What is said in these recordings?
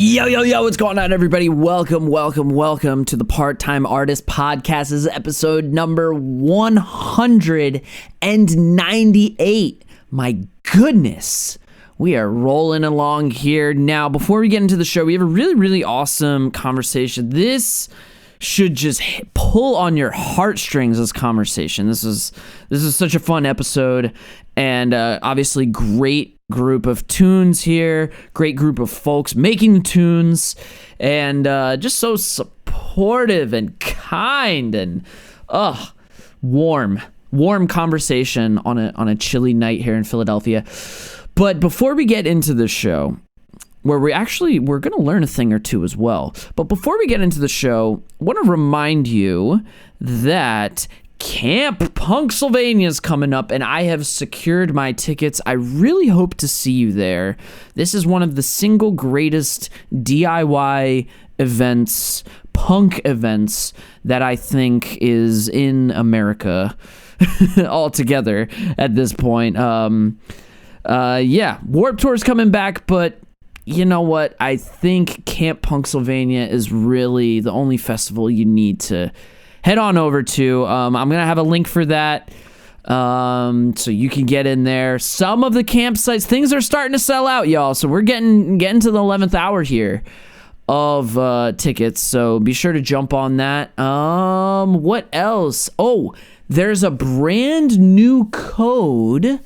Yo, what's going on, everybody? Welcome to the Part-Time Artist Podcast. This is episode number 198. My goodness, we are rolling along here. Now, before we get into the show, we have a really awesome conversation. This should just pull on your heartstrings, this conversation. This is such a fun episode, and obviously great group of tunes here, great group of folks making the tunes, and just so supportive and kind and warm conversation on a chilly night here in Philadelphia. But before we get into the show, where we're going to learn a thing or two as well. But before we get into the show, I want to remind you that Camp PUNX is coming up, and I have secured my tickets. I really hope to see you there. This is one of the single greatest DIY events, punk events, that I think is in America altogether at this point. Warped Tour's coming back, but you know what? I think Camp PUNX is really the only festival you need to head on over to. I'm going to have a link for that, so you can get in there. Some of the campsites, things are starting to sell out, y'all, so we're getting to the 11th hour here of tickets, so be sure to jump on that. What else? Oh, there's a brand new code.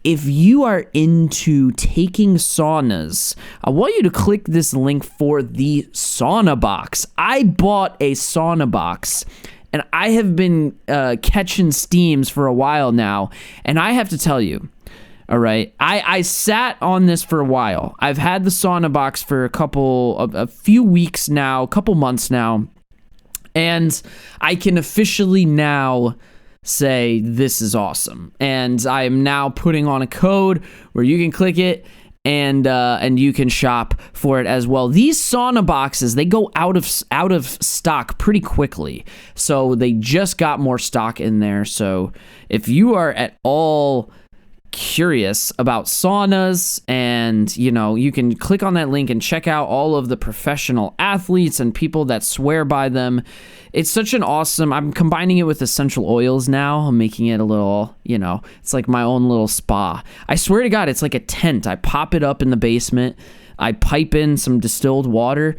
If you are into taking saunas, I want you to click this link for the SAUNABOX. I bought a SAUNABOX, and I have been catching steams for a while now, and I have to tell you, all right, I sat on this for a while. I've had the SAUNABOX for a few weeks now, a couple months now, and I can officially now say this is awesome, and I am now putting on a code where you can click it and you can shop for it as well. These sauna boxes, they go out of stock pretty quickly, so they just got more stock in there. So if you are at all curious about saunas, and you can click on that link and check out all of the professional athletes and people that swear by them. It's such an awesome, I'm combining it with essential oils now. I'm making it a little, it's like my own little spa. I swear to God, it's like a tent. I pop it up in the basement. I pipe in some distilled water,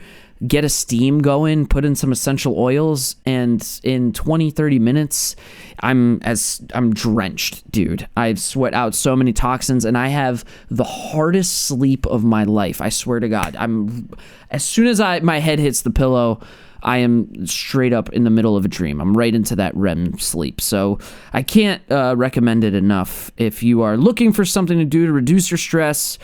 get a steam going, put in some essential oils, and in 20-30 minutes, I'm drenched, dude. I've sweat out so many toxins, and I have the hardest sleep of my life. I swear to God. As soon as my head hits the pillow, I am straight up in the middle of a dream. I'm right into that REM sleep. So I can't recommend it enough. If you are looking for something to do to reduce your stress,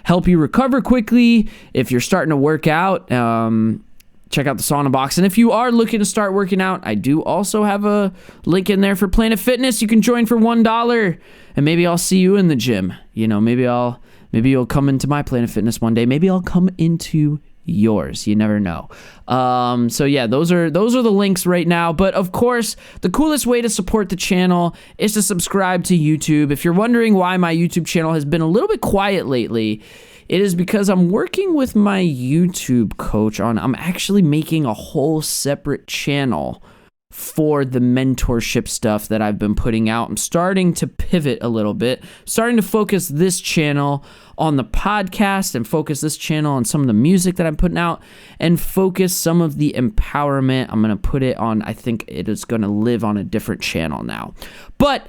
help you recover quickly, if you're starting to work out, check out the SAUNABOX. And if you are looking to start working out, I do also have a link in there for Planet Fitness. You can join for $1, and maybe I'll see you in the gym. Maybe you'll come into my Planet Fitness one day. Maybe I'll come into yours. You never know. So yeah, those are the links right now. But of course, the coolest way to support the channel is to subscribe to YouTube. If you're wondering why my YouTube channel has been a little bit quiet lately, it is because I'm working with my YouTube coach I'm actually making a whole separate channel for the mentorship stuff that I've been putting out. I'm starting to pivot a little bit, starting to focus this channel on the podcast, and focus this channel on some of the music that I'm putting out, and focus some of the empowerment. I'm going to put it on, I think it is going to live on a different channel now. But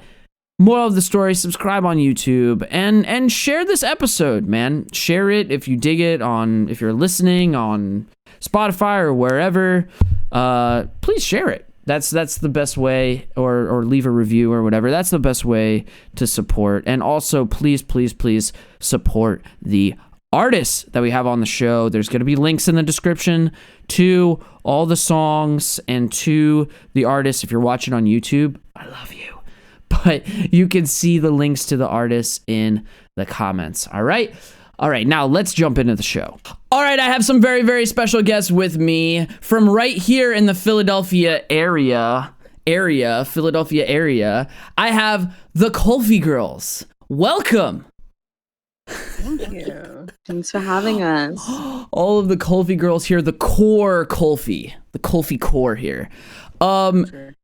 moral of the story, subscribe on YouTube and share this episode, man. Share it if you dig it if you're listening on Spotify or wherever, please share it. That's the best way, or leave a review or whatever. That's the best way to support. And also, please support the artists that we have on the show. There's going to be links in the description to all the songs and to the artists. If you're watching on YouTube, I love you. But you can see the links to the artists in the comments. All right, now let's jump into the show. All right, I have some very, very special guests with me from right here in the Philadelphia area. I have the KulfiGirls. Welcome. Thank you. Thanks for having us. All of the Kulfi girls here, the core Kulfi, the Kulfi core here. Sure.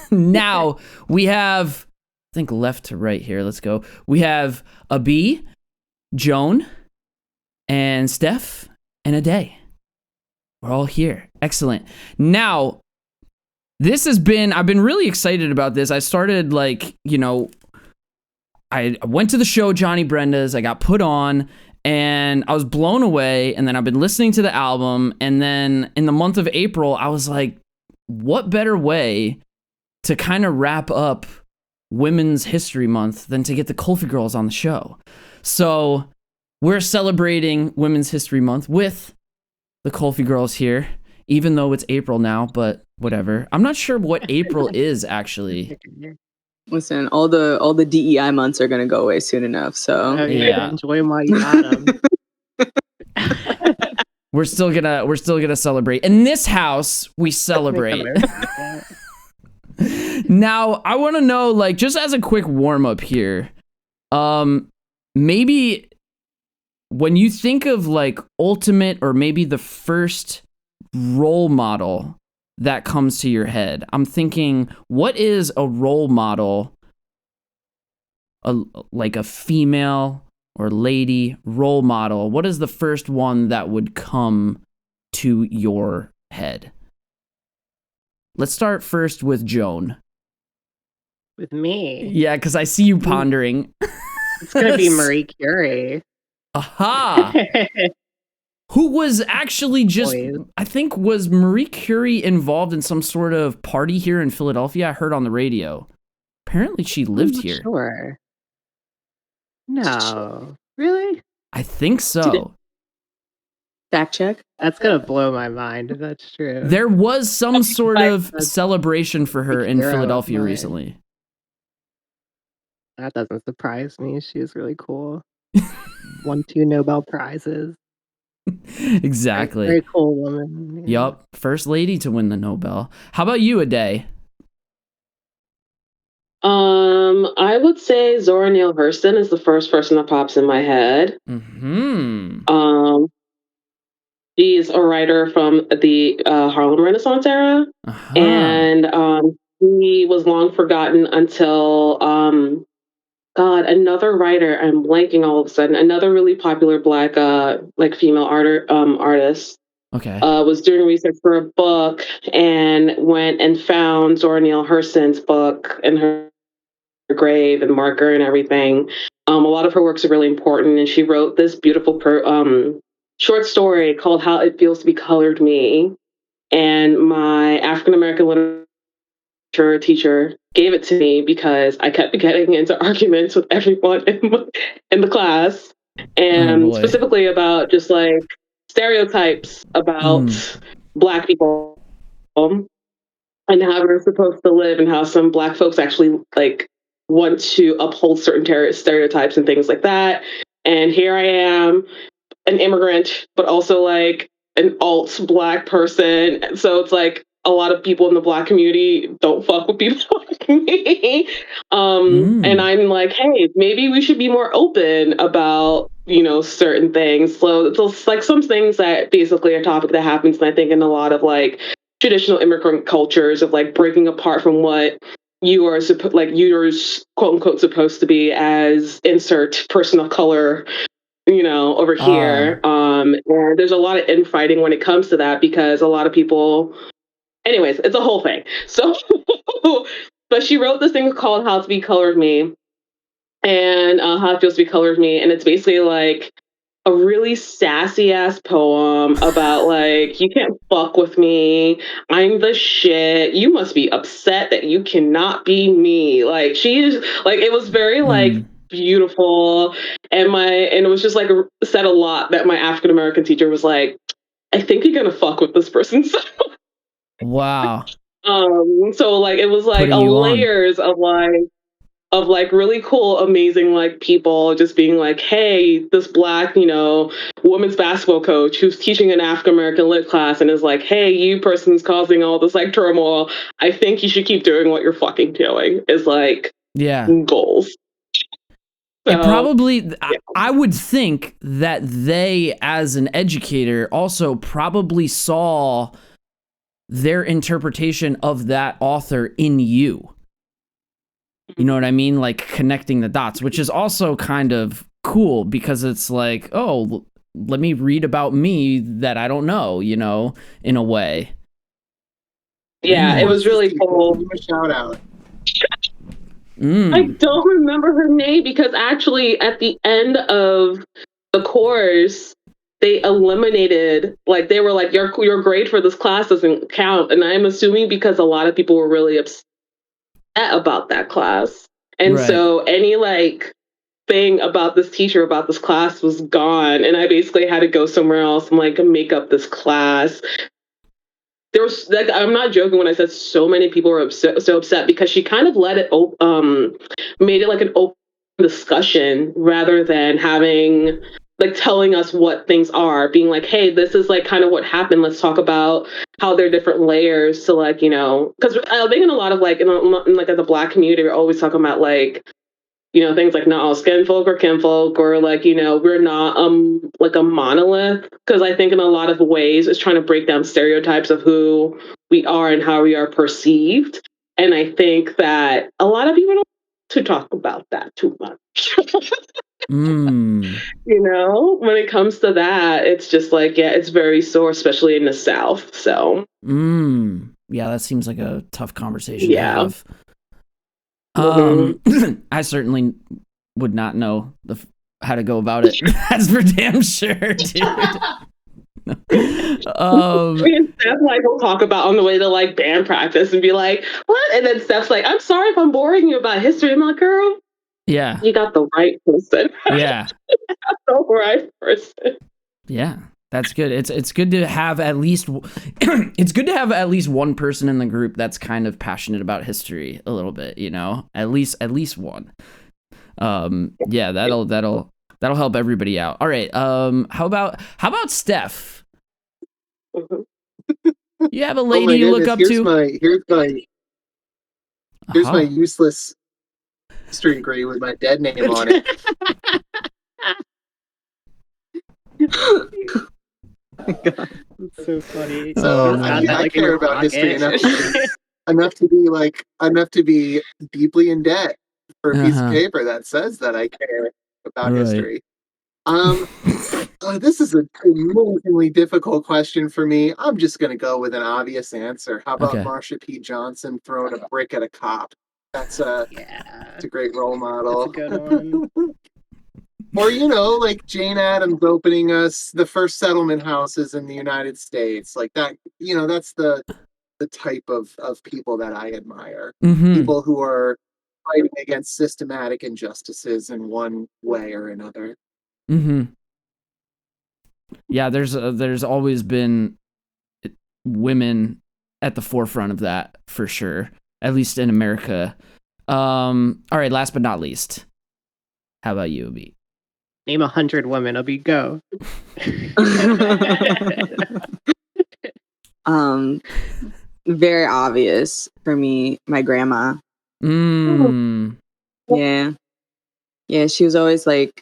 Now we have, I think left to right here. Let's go. We have Abi, Joan, and Steph, and Ade. We're all here. Excellent. Now, I've been really excited about this. I started I went to the show, Johnny Brenda's, I got put on, and I was blown away, and then I've been listening to the album, and then in the month of April, I was like, what better way to kind of wrap up Women's History Month than to get the KulfiGirls on the show? So we're celebrating Women's History Month with the KulfiGirls here, even though it's April now, but whatever. I'm not sure what April is actually. Listen, all the DEI months are gonna go away soon enough. So yeah. Enjoy them while you got them. We're still gonna celebrate. In this house, we celebrate. Now, I want to know, like, just as a quick warm up here, maybe when you think of like ultimate or maybe the first role model that comes to your head, I'm thinking, what is a role model, like a female or lady role model? What is the first one that would come to your head? Let's start first with Joan. With me? Yeah, because I see you pondering. It's going to be Marie Curie. Aha! Who was actually just, I think, was Marie Curie involved in some sort of party here in Philadelphia? I heard on the radio. Apparently she lived here. Sure. No. Really? I think so. Fact check. That's going to blow my mind if that's true. There was some sort of celebration for her in Philadelphia recently. That doesn't surprise me. She was really cool. Won 2 Nobel Prizes. Exactly. Very cool woman. Yeah. Yup. First lady to win the Nobel. How about you, Ade? I would say Zora Neale Hurston is the first person that pops in my head. Mm-hmm. She's a writer from the Harlem Renaissance era, and he was long forgotten until another writer. I'm blanking all of a sudden. Another really popular Black female artist. Okay. Was doing research for a book and went and found Zora Neale Hurston's book in her grave and marker and everything. A lot of her works are really important, and she wrote this beautiful short story called "How It Feels to Be Colored Me." And my African American literature teacher gave it to me because I kept getting into arguments with everyone in the class, and specifically about just like stereotypes about Black people and how we're supposed to live, and how some Black folks actually like want to uphold certain stereotypes and things like that. And here I am, an immigrant, but also like an alt Black person. So it's like a lot of people in the Black community don't fuck with people like me. And I'm like, hey, maybe we should be more open about, certain things. So it's like some things that basically are a topic that happens, and I think in a lot of like traditional immigrant cultures of like breaking apart from what you're quote unquote supposed to be as insert person of color, over here. And there's a lot of infighting when it comes to that, because a lot of people, anyways, it's a whole thing. So, but she wrote this thing called How to Be Colored Me, and How It Feels to Be Colored Me. And it's basically like a really sassy ass poem about like, you can't fuck with me. I'm the shit. You must be upset that you cannot be me. Like, she's like, it was very like beautiful. And it was just like said a lot that my African American teacher was like, I think you're gonna fuck with this person. Wow. So like it was like layers of like really cool, amazing like people just being like, hey, this Black, women's basketball coach who's teaching an African American lit class and is like, hey, you person who's causing all this like turmoil, I think you should keep doing what you're fucking doing, is like goals. It probably, I would think that they, as an educator, also probably saw their interpretation of that author in you. You know what I mean? Like connecting the dots, which is also kind of cool because it's like, oh, let me read about me that I don't know, you know, in a way. Yeah, it was really cool. Give a shout out. I don't remember her name because actually at the end of the course, they eliminated, like they were like, your grade for this class doesn't count. And I'm assuming because a lot of people were really upset about that class. And so any like thing about this teacher, about this class was gone. And I basically had to go somewhere else and like make up this class. There was like, I'm not joking when I said so many people were so upset because she kind of let it made it like an open discussion rather than having like telling us what things are, being like, hey, this is like kind of what happened. Let's talk about how there are different layers to like, you know, because I think in a lot of like in like the Black community, we're always talking about like, you know, things like not all skin folk or kinfolk, or like, you know, we're not like a monolith. Because I think in a lot of ways it's trying to break down stereotypes of who we are and how we are perceived. And I think that a lot of people don't to talk about that too much. You know, when it comes to that, it's just like, yeah, it's very sore, especially in the South. So yeah, that seems like a tough conversation to have. I certainly would not know how to go about it. That's for damn sure, dude. Me and Steph like will talk about on the way to like band practice and be like, what? And then Steph's like, I'm sorry if I'm boring you about history. I'm like, girl, yeah, you got the right person. Yeah. The right person. Yeah. That's good. It's good to have at least it's good to have at least one person in the group that's kind of passionate about history a little bit, you know? At least one. Yeah, that'll help everybody out. All right. How about Steph? You have a lady you look up to? Here's my useless history degree with my dead name on it. God, that's so funny. So I care about history enough to be deeply in debt for a piece of paper that says that I care about history. This is an amazingly difficult question for me. I'm just going to go with an obvious answer. How about Marsha P. Johnson throwing a brick at a cop? That's a great role model. That's a good one. Or, you know, like Jane Addams opening us the first settlement houses in the United States. Like that, you know, that's the type of people that I admire. People who are fighting against systematic injustices in one way or another. Yeah, there's always been women at the forefront of that, for sure. At least in America. All right, last but not least. How about you, Abhi? Name 100 women, Abhi, go. Very obvious for me, my grandma. Yeah, she was always like,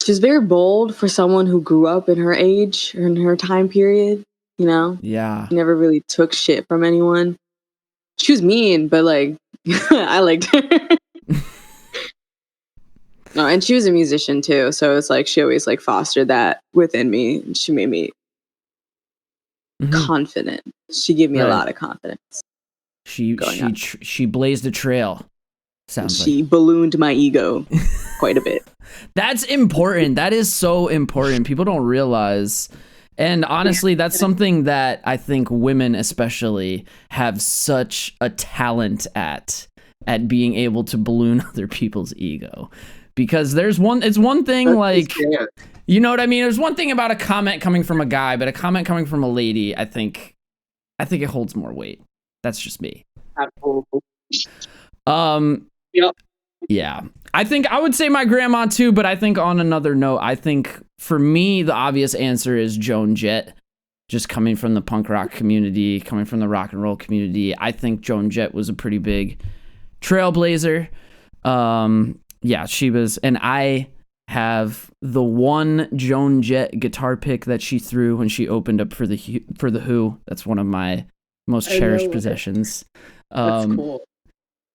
she was very bold for someone who grew up in her age or in her time period, you know? Yeah. She never really took shit from anyone. She was mean, but like, I liked her. No, and she was a musician too, so it's like she always like fostered that within me, and she made me confident. She gave me a lot of confidence. She blazed a trail. She ballooned my ego quite a bit. That's important. That is so important. People don't realize. And honestly, that's something that I think women especially have such a talent at being able to balloon other people's ego. Because it's one thing like, you know what I mean? There's one thing about a comment coming from a guy, but a comment coming from a lady, I think it holds more weight. That's just me. Yep. Yeah. I think I would say my grandma too, but I think on another note, I think for me, the obvious answer is Joan Jett. Just coming from the punk rock community, coming from the rock and roll community, I think Joan Jett was a pretty big trailblazer. Yeah, she was, and I have the one Joan Jett guitar pick that she threw when she opened up for the Who. That's one of my most cherished possessions. That's cool.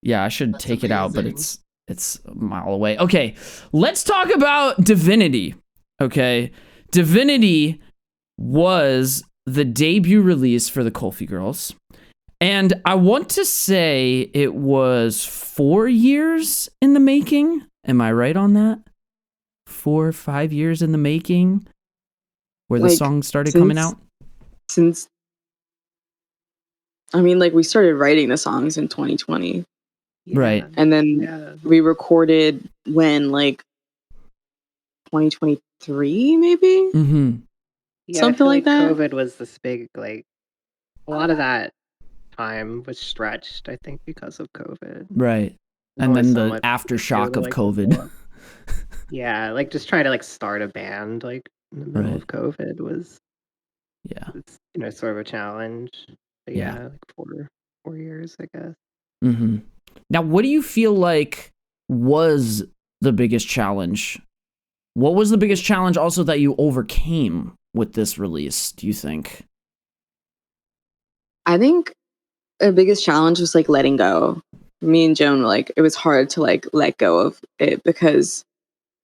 Yeah, I should That's take it out, but amazing. it's a mile away. Okay, let's talk about Divinity. Okay, Divinity was the debut release for the KulfiGirls. And I want to say it was 4 years in the making. Am I right on that? 4 or 5 years in the making where the Like, song started coming out? Since, I mean, like, we started writing the songs in 2020. Right. And then Yeah. we recorded when, like, 2023, maybe? Mm-hmm. Yeah, I Something feel like that. COVID was this big, like, a lot of that time was stretched, I think, because of COVID. Right. And Only then so the much aftershock to, of like, COVID. before. Yeah, like just trying to like start a band like in the middle Right. of COVID was, Yeah. it's, sort of a challenge. But Yeah. yeah, like 4 years, I guess. Mm-hmm. Now, what do you feel like was the biggest challenge? What was the biggest challenge also that you overcame with this release, do you think? I think the biggest challenge was like letting go. Me and Joan were like, it was hard to like let go of it because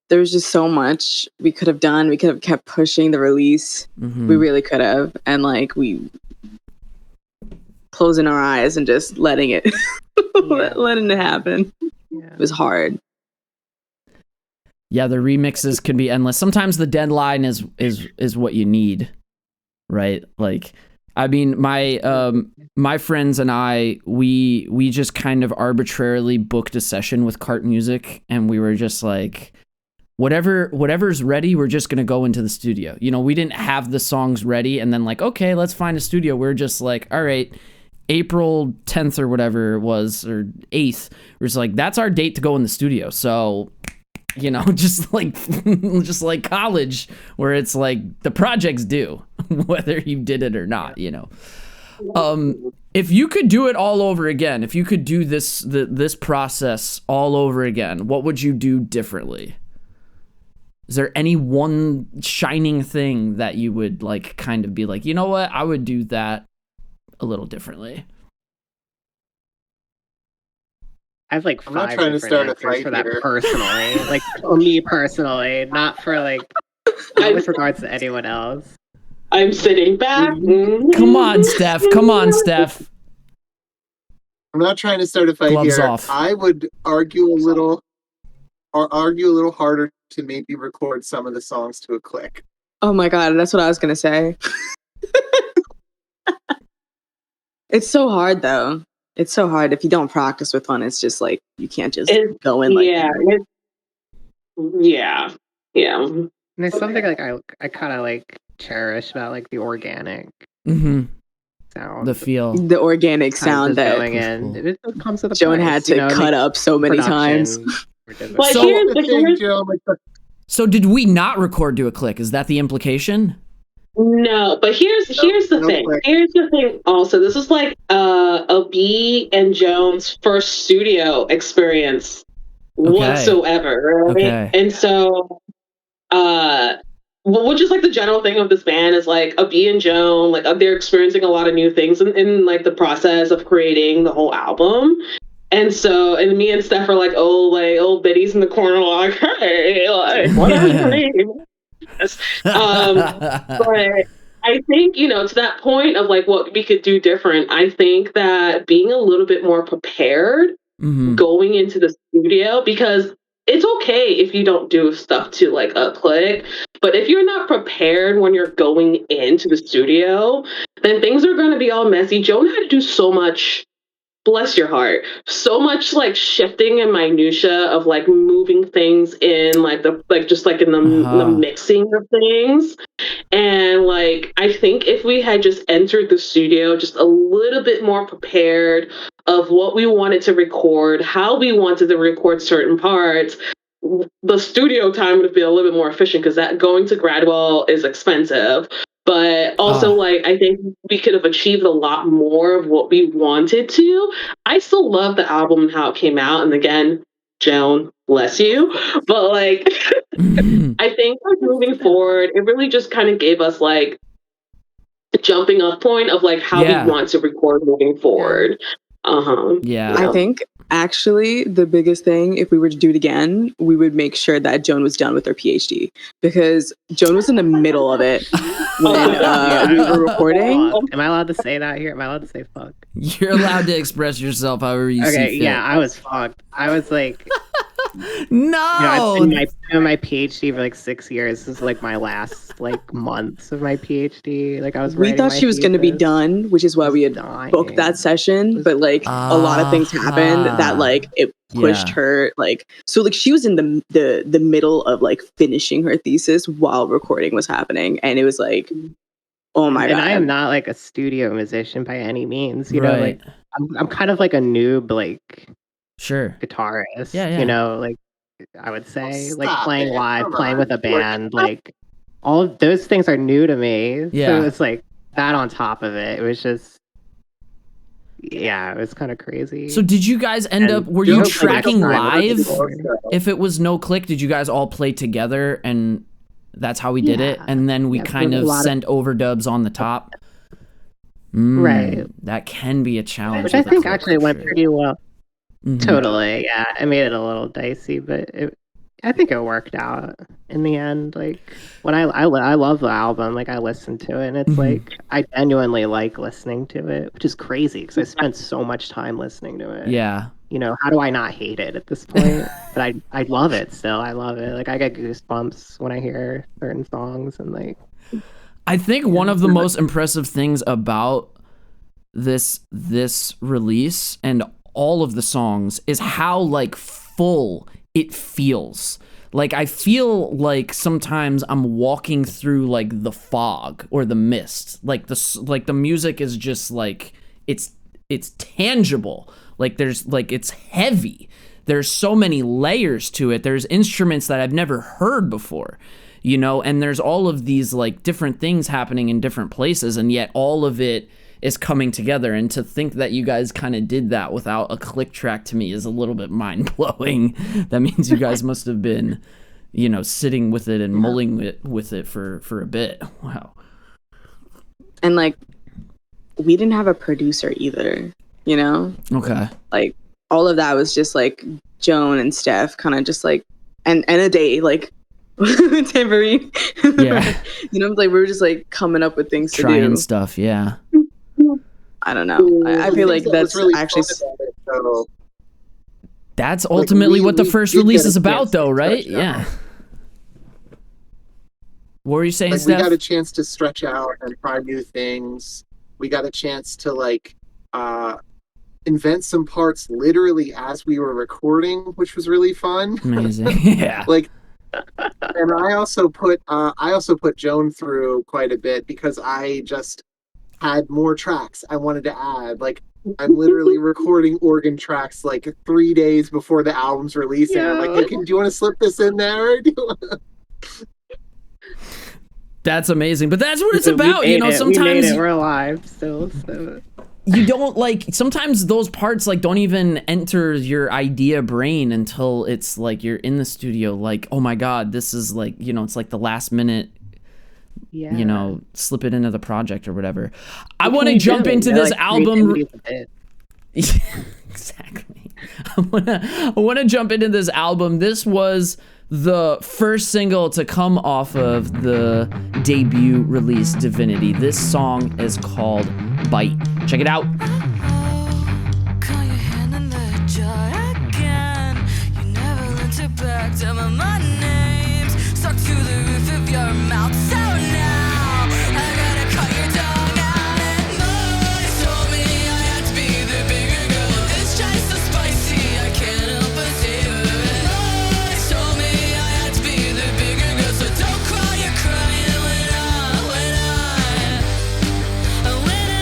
there was just so much we could have done. We could have kept pushing the release. Mm-hmm. We really could have. And like we closing our eyes and just letting it letting it happen. Yeah. It was hard. Yeah, the remixes can be endless. Sometimes the deadline is what you need, right? Like, I mean, my friends and I, we just kind of arbitrarily booked a session with Cart Music, and we were just like, whatever's ready, we're just gonna go into the studio. You know, we didn't have the songs ready, and then like, okay, let's find a studio. We're just like, all right, April 10th or whatever it was, or 8th. We're just like, that's our date to go in the studio. So, you know, just like college, where it's like the project's due, whether you did it or not, you know. If you could do it all over again, if you could do this process all over again, what would you do differently? Is there any one shining thing that you would like kind of be like, you know what, I would do that a little differently? I have like I'm not 5 trying to different start a answers fight for that here. personally. Like for me personally, not for like not with regards to anyone else. I'm sitting back. Come on, Steph. Come on, Steph. I'm not trying to start a fight Gloves here. off. I would argue a little harder to maybe record some of the songs to a click. Oh my God, that's what I was gonna say. It's so hard though. It's so hard. If you don't practice with one, it's just like you can't just go in like that. Yeah. And there's something like I kind of like cherish about like the organic sound. The feel. The organic sound that going in. Cool. It comes with a Joan price, had to cut up so many times. But So- here's The thing, here's Joe, like So did we not record to a click? Is that the implication? no, but here's the no thing. click. Here's the thing. Also, this is like a B and Joan's first studio experience whatsoever, right? Okay. And so, which is like the general thing of this band is like a B and Joan, like they're experiencing a lot of new things in like the process of creating the whole album. And so, and me and Steph are like old biddies in the corner, like, hey, like, whatever your name. But I think, to that point of like what we could do different, I think that being a little bit more prepared going into the studio, because it's okay if you don't do stuff to like a click, but if you're not prepared when you're going into the studio, then things are going to be all messy. Joan had to do so much. Bless your heart. So much like shifting and minutia of like moving things in just in the mixing of things. And like I think if we had just entered the studio just a little bit more prepared of what we wanted to record, how we wanted to record certain parts, the studio time would have been a little bit more efficient, because that going to Gradwell is expensive. But also, I think we could have achieved a lot more of what we wanted to. I still love the album and how it came out. And again, Joan, bless you. But like, I think like moving forward, it really just kind of gave us like a jumping off point of like how we want to record moving forward. Yeah. I think actually the biggest thing, if we were to do it again, we would make sure that Joan was done with her PhD, because Joan was in the middle of it when we were recording. Am I allowed to say that here? Am I allowed to say fuck? You're allowed to express yourself however you see fit. Yeah, I was fucked. I was like, no. I've been doing my PhD for like 6 years. This is like my last like months of my PhD. Like we thought she was going to be done, which is why we had booked that session. But like a lot of things happened that like it pushed her. Like, so like she was in the middle of like finishing her thesis while recording was happening, and it was like, oh my god. And I am not like a studio musician by any means. You know, like I'm kind of like a noob, like guitarist. You know, like I would say, like playing live, playing with a band, like all of those things are new to me. So it's like that on top of it. It was just, it was kind of crazy. So did you guys end up, were you tracking live? If it was no click, did you guys all play together and that's how we did it? And then we kind of sent overdubs on the top? Right. That can be a challenge. Which I think actually went pretty well. Totally, yeah. I made it a little dicey, but I think it worked out in the end. Like when I love the album, like I listened to it, and it's like I genuinely like listening to it, which is crazy because I spent so much time listening to it. Yeah. You know, how do I not hate it at this point? But I love it still. I love it. Like I get goosebumps when I hear certain songs, and like. I think one of the most impressive things about this release and all of the songs is how like full it feels. Like I feel like sometimes I'm walking through like the fog or the mist. Like the music is just like it's tangible. Like there's like it's heavy. There's so many layers to it. There's instruments that I've never heard before, you know, and there's all of these like different things happening in different places, and yet all of it is coming together. And to think that you guys kind of did that without a click track to me is a little bit mind-blowing. That means you guys must have been, you know, sitting with it and mulling with it for a bit. Wow. And like we didn't have a producer either, you know? Okay. Like all of that was just like Joan and Steph kind of just like and a day like tambourine. Yeah. You know, like we were just like coming up with things trying to do. Stuff, yeah. I don't know. I feel like that's really actually. That's ultimately what the first release is about, though, right? Yeah. What were you saying, Steph? We got a chance to stretch out and try new things. We got a chance to like invent some parts literally as we were recording, which was really fun. Amazing. Yeah. Like. And I also put Joan through quite a bit because I just had more tracks I wanted to add. Like I'm literally recording organ tracks like 3 days before the album's releasing. I'm like, hey, do you want to slip this in there? That's amazing, but that's what it's about, you know. Sometimes we're alive still. So. You don't like sometimes those parts like don't even enter your idea brain until it's like you're in the studio. Like, oh my god, this is like, you know, it's like the last minute. You know, slip it into the project or whatever. I want to jump into this album. Exactly. I want to jump into this album. This was the first single to come off of the debut release, Divinity. This song is called Bite. Check it out. Stuck to the roof of your mouth. So now I gotta cut your tongue out. And Mom told me I had to be the bigger girl. This chai's so spicy, I can't help but savor it. Mom told me I had to be the bigger girl. So don't cry, you're crying when I bite back. And when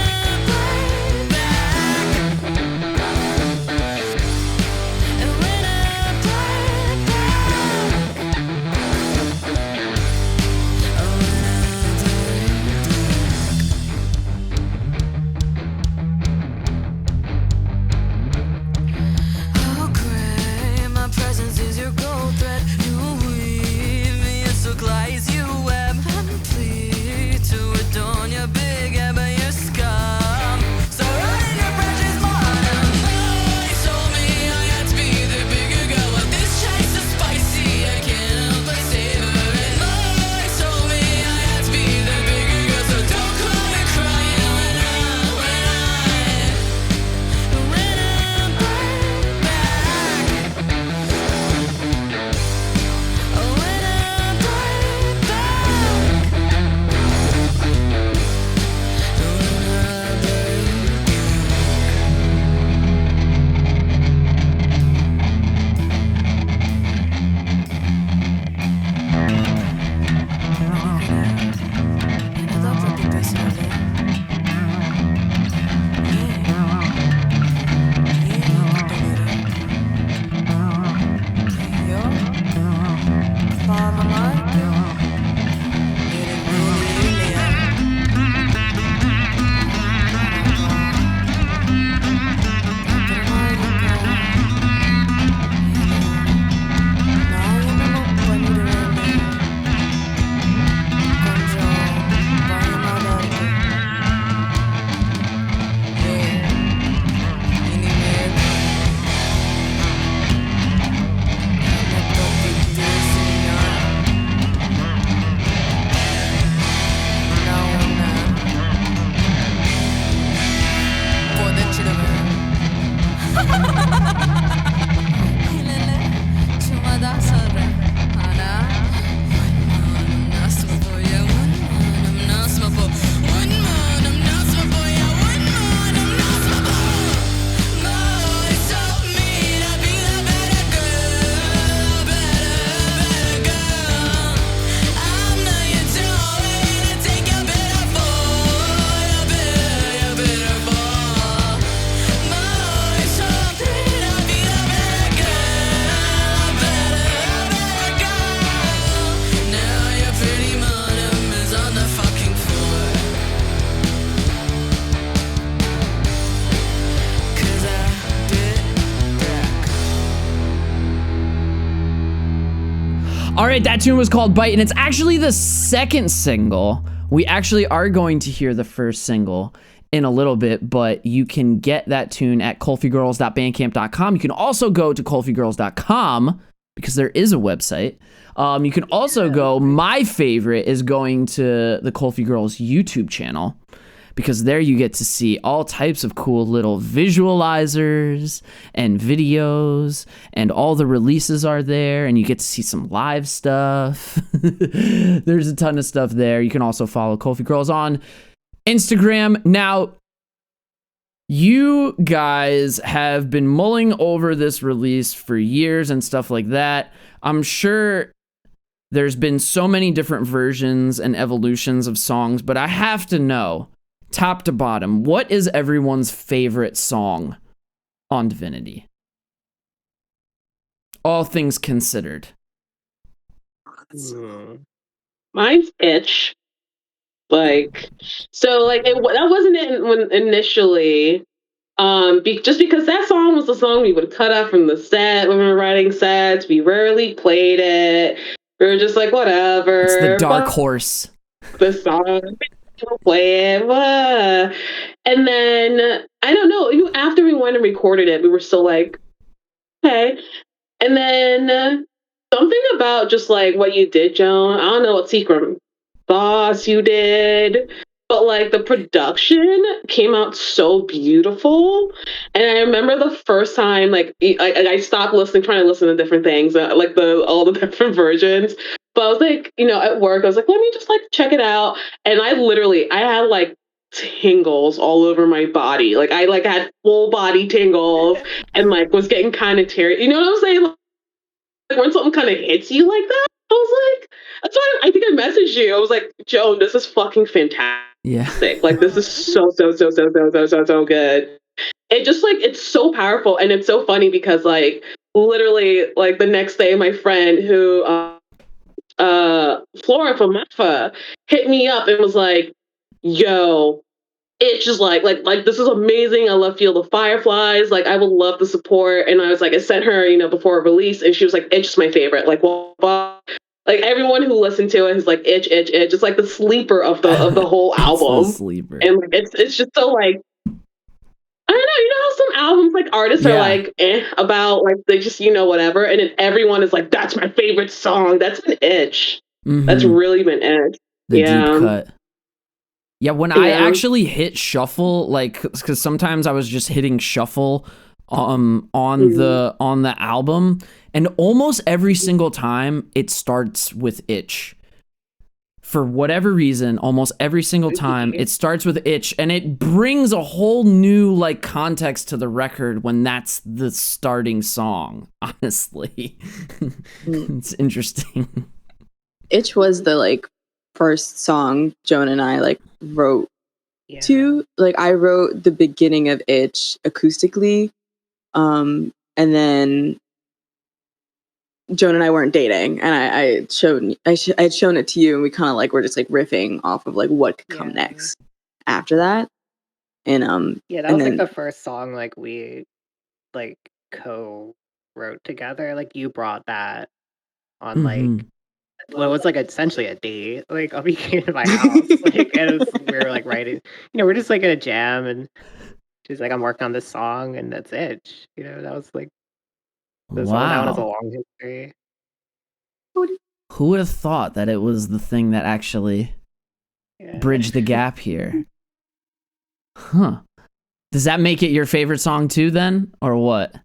I bite back. All right, that tune was called Bite, and it's actually the second single. We actually are going to hear the first single in a little bit, but you can get that tune at KulfiGirls.bandcamp.com. You can also go to KulfiGirls.com because there is a website. You can also go, my favorite is going to the Kulfi Girls YouTube channel, because there you get to see all types of cool little visualizers and videos, and all the releases are there, and you get to see some live stuff. There's a ton of stuff there. You can also follow Kulfi Girls on Instagram. Now, you guys have been mulling over this release for years and stuff like that. I'm sure there's been so many different versions and evolutions of songs, but I have to know, top to bottom, what is everyone's favorite song on Divinity? All things considered. Mine's Itch. Like, so like that wasn't it when initially. Just because that song was the song we would cut out from the set when we were writing sets. We rarely played it. We were just like, whatever. It's the dark horse. The song. People play it. What? And then, I don't know, even after we went and recorded it, we were still like, okay. And then something about just like what you did, Joan. I don't know what secret sauce you did. But like the production came out so beautiful, and I remember the first time like I stopped trying to listen to different things, like all the different versions. But I was like, at work, I was like, let me just like check it out, and I had like tingles all over my body, like I like had full body tingles, and like was getting kind of teary. You know what I'm saying? Like when something kind of hits you like that, I was like, that's why I think I messaged you. I was like, Joan, this is fucking fantastic. Yeah. Like this is so good. It just like it's so powerful, and it's so funny because like literally like the next day my friend who Flora from Matfa hit me up and was like, yo, it's just like this is amazing. I love Feel the Fireflies. Like I would love the support. And I was like, I sent her, before release, and she was like, it's just my favorite. Like, well, like everyone who listened to it is like itch. It's like the sleeper of the whole album. Sleeper. And like, it's just so like, I don't know, how some albums like artists are like about like they just whatever, and then everyone is like, that's my favorite song. That's been Itch. Mm-hmm. That's really been Itch. The deep cut. Yeah, when I actually hit shuffle, like, because sometimes I was just hitting shuffle on the album, and almost every single time it starts with Itch. For whatever reason, almost every single time it starts with Itch, and it brings a whole new like context to the record when that's the starting song. Honestly, it's interesting. Itch was the like first song Joan and I like wrote to. Like I wrote the beginning of Itch acoustically, and then Joan and I weren't dating, and I had shown it to you, and we kind of like were just like riffing off of like what could come next after that. And that was like the first song like we like co-wrote together. Like you brought that on like what was like essentially a date. Like we came to my house, like and we were like writing. We're just like in a jam, and she's like, I'm working on this song, and that's Itch. That was like. This one has a long history. Who would have thought that it was the thing that actually bridged the gap here? Huh. Does that make it your favorite song too then? Or what?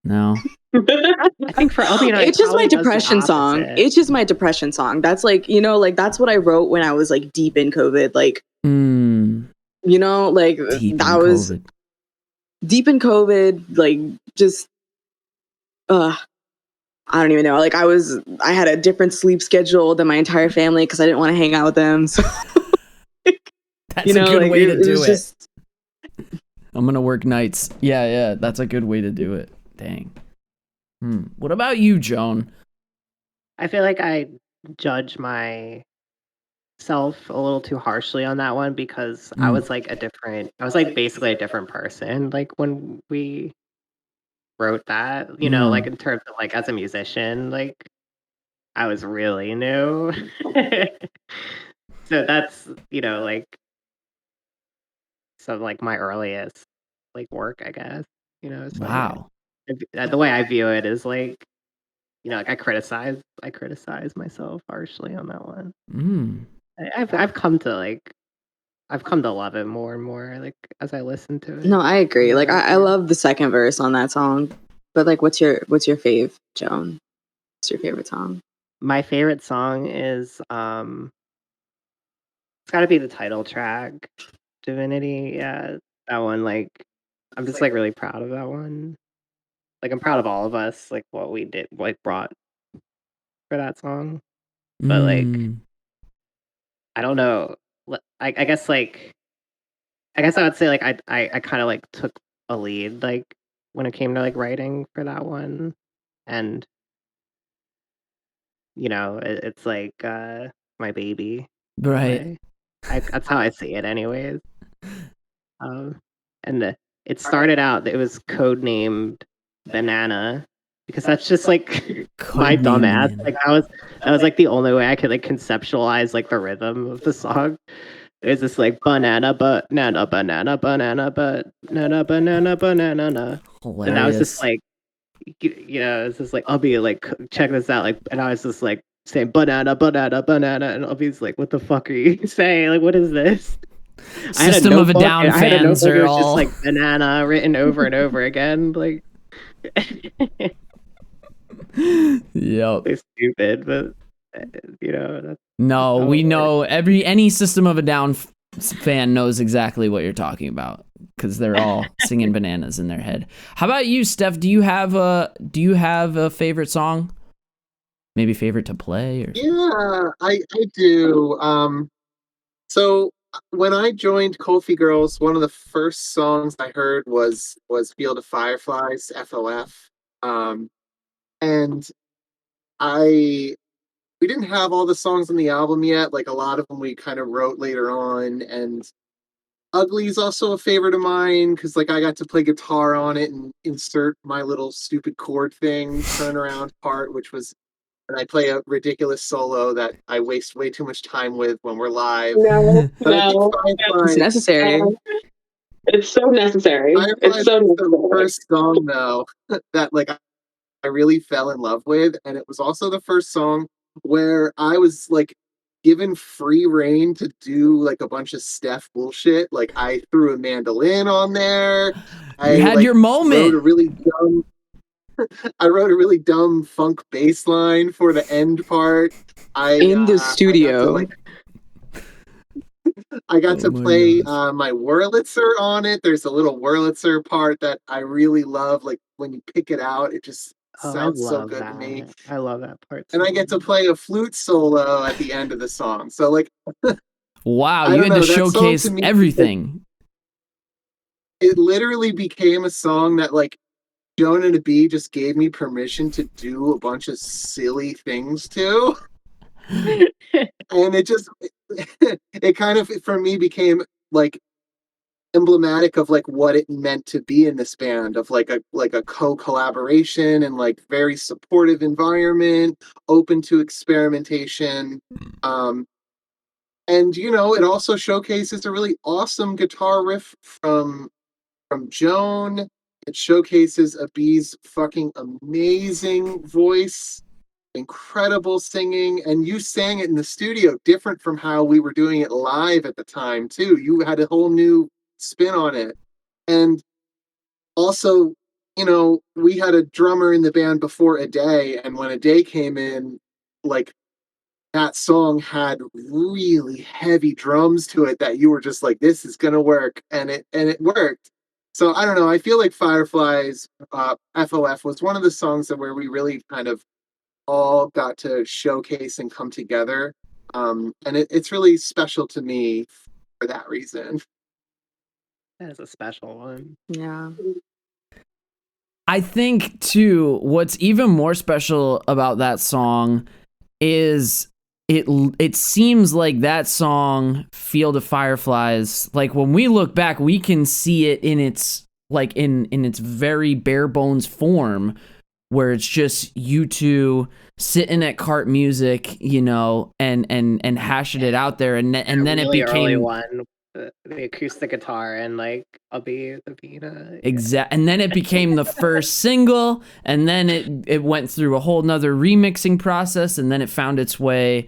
No. I think for it's just my depression song. It's just my depression song. That's like, like that's what I wrote when I was like deep in COVID. Like, like that was deep in COVID, like just I don't even know. Like I had a different sleep schedule than my entire family because I didn't want to hang out with them. So that's a good way to do it. I'm gonna work nights. Yeah, that's a good way to do it. Dang. What about you, Joan? I feel like I judge myself a little too harshly on that one because I was like basically a different person. Like when we wrote that, like in terms of like as a musician, like I was really new. So that's, like some like my earliest like work, I guess. So wow. The way I view it is like, like I criticize myself harshly on that one. I've come to love it more and more, like as I listen to it. No, I agree. Like I love the second verse on that song. But like what's your fave, Joan? What's your favorite song? My favorite song is it's gotta be the title track, Divinity. Yeah. That one, like I'm just like really proud of that one. Like I'm proud of all of us, like what we did, like brought for that song. But like I don't know. I guess like I would say like I kind of like took a lead like when it came to like writing for that one, and it's like my baby, right? That's how I see it, anyways. And it started out, it was codenamed Banana because that's just like my dumb ass. Like that was like the only way I could like conceptualize like the rhythm of the song. It was just like banana, banana, banana, banana, banana, banana, banana. Hilarious. And I was just like, it's just like, I'll be like, check this out. Like, and I was just like saying banana, banana, banana. And I'll be like, what the fuck are you saying? Like, what is this? System of a Down fans are all just like banana written over and over again. Like, yep. They're stupid, but that's no, we know any System of a Down fan knows exactly what you're talking about because they're all singing bananas in their head. How about you, Steph? Do you have a favorite song? Maybe favorite to play? Or yeah, I do. So when I joined KulfiGirls, one of the first songs I heard was Field of Fireflies, FOF. And we didn't have all the songs on the album yet. Like a lot of them we kind of wrote later on. And Ugly is also a favorite of mine because like I got to play guitar on it and insert my little stupid chord thing, turnaround part, and I play a ridiculous solo that I waste way too much time with when we're live. It's necessary. It's so necessary. It's so necessary. The first song though that like I really fell in love with, and it was also the first song where I was like given free reign to do like a bunch of Steph bullshit. Like I threw a mandolin on there. You had your moment. I wrote a really dumb funk bass line for the end part. In the studio. I got to play my Wurlitzer on it. There's a little Wurlitzer part that I really love. Like when you pick it out, it just sounds so good to me. I love that part. And I get to play a flute solo at the end of the song. So like, wow, you had to showcase everything. It literally became a song that like Joan and a B just gave me permission to do a bunch of silly things to. And it kind of for me became like emblematic of like what it meant to be in this band, of like a co-collaboration and like very supportive environment, open to experimentation. And it also showcases a really awesome guitar riff from Joan. It showcases a B's fucking amazing voice, incredible singing, and you sang it in the studio different from how we were doing it live at the time too. You had a whole new spin on it. And also, we had a drummer in the band before A Day, and when A Day came in, like that song had really heavy drums to it that you were just like, this is gonna work, and it worked. So I don't know, I feel like Fireflies, FOF was one of the songs where we really kind of all got to showcase and come together. And it's really special to me for that reason. That is a special one. Yeah. I think too, what's even more special about that song is it seems like that song, Field of Fireflies, like when we look back, we can see it in its like in its very bare bones form where it's just you two sitting at Cart Music, you know, and hashing it out there, and then really it became early one, the acoustic guitar, and like I'll be the Vina. Exactly, and then it became the first single, and then it went through a whole nother remixing process, and then it found its way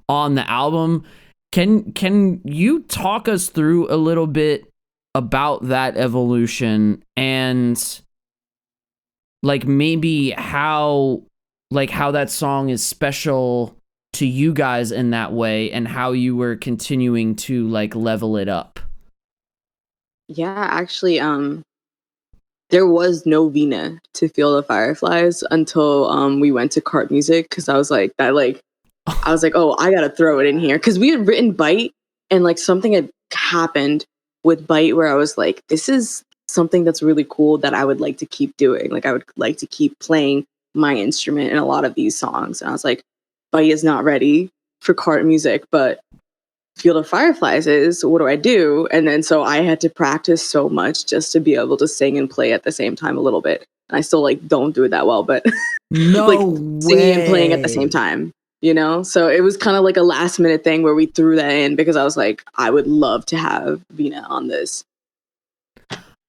on the album. Can you talk us through a little bit about that evolution and like maybe how that song is special to you guys in that way, and how you were continuing to like level it up? Yeah, actually, there was no Vina to Feel the Fireflies until we went to Cart Music, because I was like, oh, I gotta throw it in here, because we had written Bite, and like something had happened with Bite where I was like, this is something that's really cool that I would like to keep doing. Like I would like to keep playing my instrument in a lot of these songs. And I was like, Bite is not ready for Cart Music, but Feel the Fireflies is. What do I do? And then so I had to practice so much just to be able to sing and play at the same time a little bit. And I still like don't do it that well, but no like way. Singing and playing at the same time, you know? So it was kind of like a last minute thing where we threw that in because I was like, I would love to have Vina on this.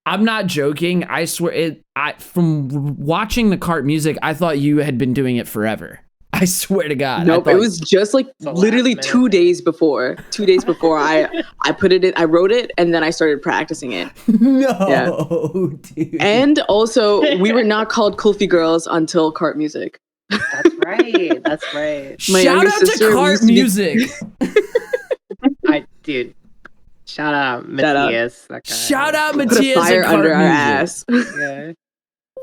I'm not joking. I swear from watching the Cart Music, I thought you had been doing it forever. I swear to God. Nope, it was just like literally 2 days before. 2 days before I put it in, I wrote it, and then I started practicing it. No, dude. And also, we were not called KulfiGirls until Cart Music. That's right. That's right. Shout out to Cart Music. Dude. Shout out Matthias. Shout out Matthias. Put a fire under our ass. Yeah.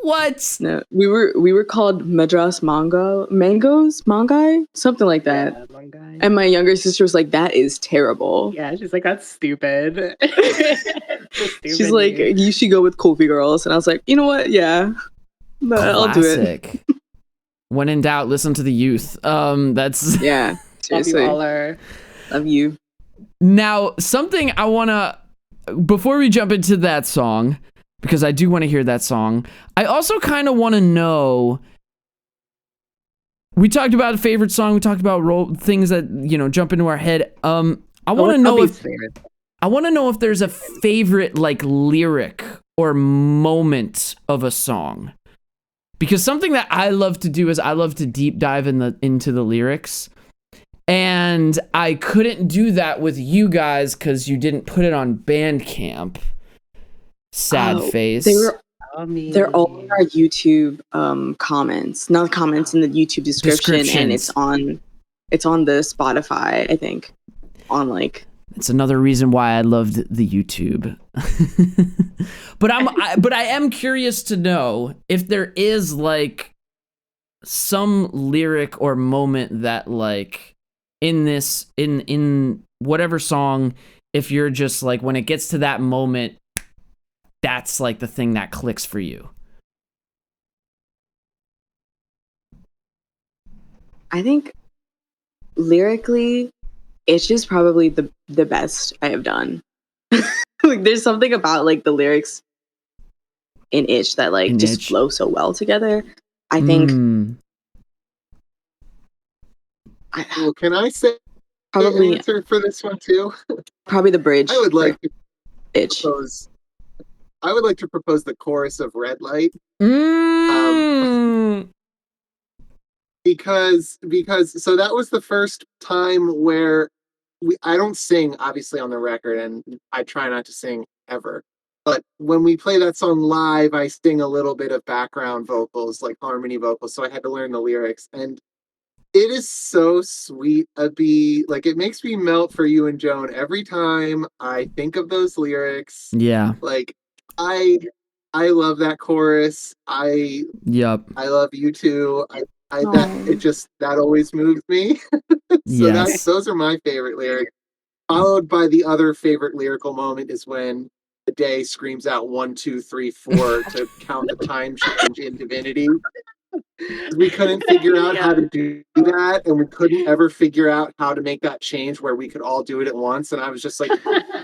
What? No, we were called Madras Mangai, something like that. Yeah, Mangai. And my younger sister was like, "That is terrible." Yeah, she's like, "That's stupid." She's like, "You should go with KulfiGirls," and I was like, "You know what? Yeah, I'll do it." When in doubt, listen to the youth. That's yeah. Seriously, love you. Now, something I wanna, before we jump into that song, because I do want to hear that song, I also kind of want to know, we talked about a favorite song, we talked about things that, you know, jump into our head. I want to know if there's a favorite like lyric or moment of a song. Because something that I love to do is I love to deep dive into the lyrics. And I couldn't do that with you guys because you didn't put it on Bandcamp. Sad face. They're all in our YouTube comments, not comments in the YouTube description, and it's on the Spotify, I think. On like, it's another reason why I loved the YouTube. But I am curious to know if there is like some lyric or moment that like in whatever song, if you're just like, when it gets to that moment, that's like the thing that clicks for you. I think lyrically, Itch is probably the best I have done. Like, there's something about like the lyrics in Itch that like just flow so well together. I think. Well, can I say probably an answer for this one too? Probably the bridge. I would like to Itch. I would like to propose the chorus of Red Light. Because so that was the first time where I don't sing obviously on the record, and I try not to sing ever. But when we play that song live, I sing a little bit of background vocals, like harmony vocals. So I had to learn the lyrics, and it is so sweet. Like, it makes me melt for you and Joan every time I think of those lyrics. Yeah. Like, I love that chorus. I love you too. That always moves me. So those are my favorite lyrics. Followed by the other favorite lyrical moment is when the day screams out 1, 2, 3, 4 to count the time change in Divinity. We couldn't figure out how to do that, and we couldn't ever figure out how to make that change where we could all do it at once. And I was just like,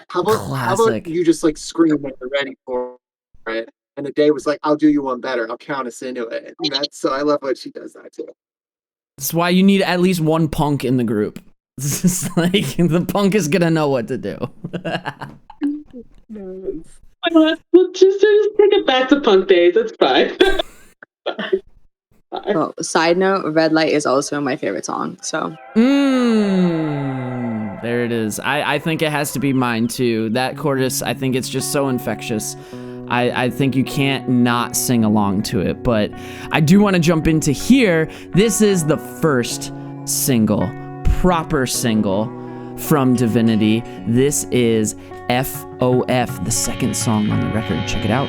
how about you just like scream when you're ready for it? And Ade was like, I'll do you one better. I'll count us into it. And so I love what she does that too. That's why you need at least one punk in the group. It's just like the punk is gonna know what to do. Let's just take it back to punk days. It's fine. Well, side note, Red Light is also my favorite song. So there it is. I think it has to be mine too. That chorus, I think it's just so infectious. I think you can't not sing along to it. But I do want to jump into here. This is the first single, proper single from Divinity. This is FOF, the second song on the record. Check it out.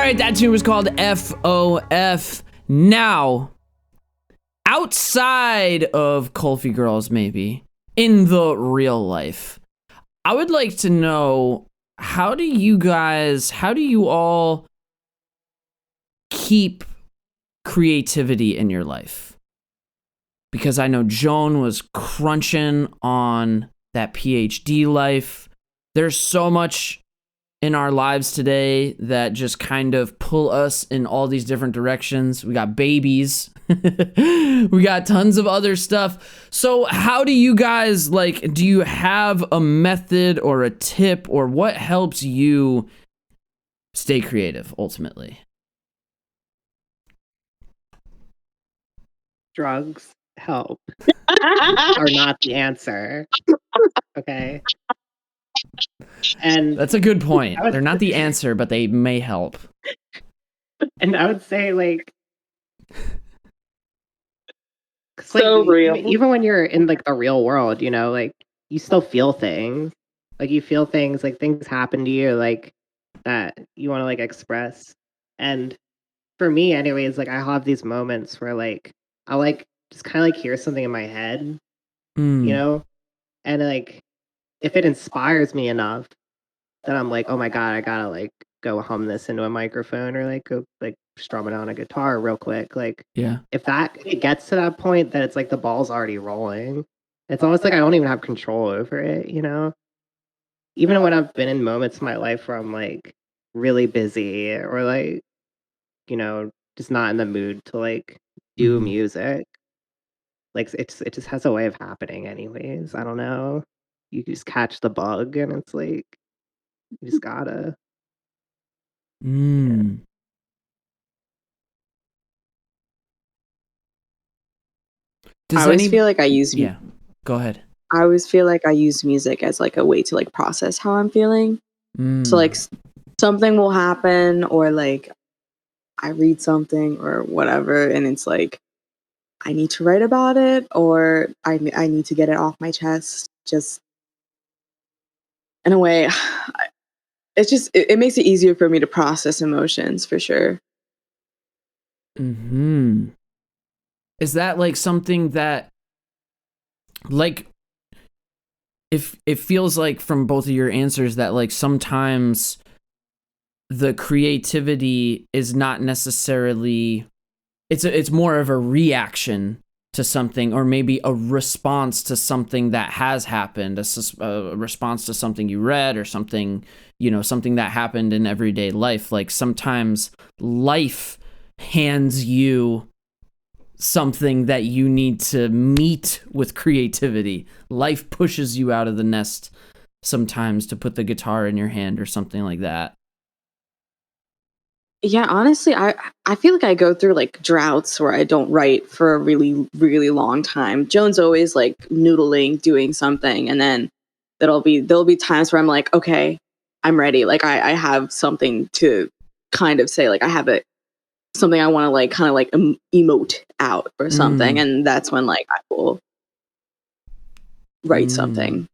right, that tune was called FOF. Now, outside of KulfiGirls, maybe, in the real life, I would like to know, how do you all keep creativity in your life? Because I know Joan was crunching on that PhD life. There's so much in our lives today that just kind of pull us in all these different directions. We got babies. We got tons of other stuff. So how do you guys, do you have a method or a tip, or what helps you stay creative ultimately? Drugs help are not the answer. Okay. And that's a good point. They're not the answer, but they may help. And I would say, so real. Even when you're in the real world, you still feel things. You feel things, things happen to you, that you want to express. And for me, anyways, I have these moments where I just kind of hear something in my head, and if it inspires me enough, then I'm oh my god, I gotta go hum this into a microphone, or go strum it on a guitar real quick. Yeah. If it gets to that point, that it's the ball's already rolling. It's almost I don't even have control over it, Even when I've been in moments in my life where I'm really busy, or just not in the mood to do music. It just has a way of happening anyways. I don't know. You just catch the bug, and it's you just gotta. Yeah. I always feel like I use Yeah. Go ahead. I always feel like I use music as a way to process how I'm feeling. So something will happen, or I read something or whatever, and it's I need to write about it, or I need to get it off my chest. Just in a way, it's just it makes it easier for me to process emotions, for sure. Is that something that if it feels from both of your answers that sometimes the creativity is not necessarily, it's more of a reaction to something, or maybe a response to something that has happened, a response to something you read, or something, something that happened in everyday life. Sometimes life hands you something that you need to meet with creativity. Life pushes you out of the nest sometimes to put the guitar in your hand or something like that. Yeah, honestly, I feel like I go through droughts where I don't write for a really, really long time. Joan's always noodling, doing something, and then there'll be times where I'm okay, I'm ready. I have something to kind of say. I have something I want to kind of emote out or something, and that's when I will write something.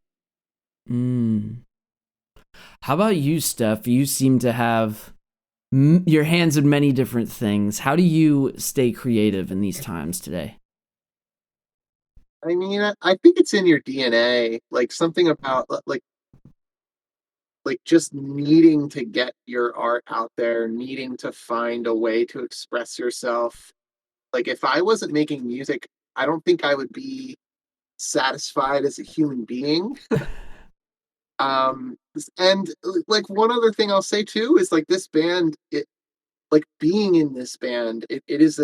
How about you, Steph? You seem to have your hands in many different things. How do you stay creative in these times today? I mean, I think it's in your DNA, something about just needing to get your art out there, needing to find a way to express yourself. If I wasn't making music, I don't think I would be satisfied as a human being. And one other thing I'll say too is this band, being in this band, it is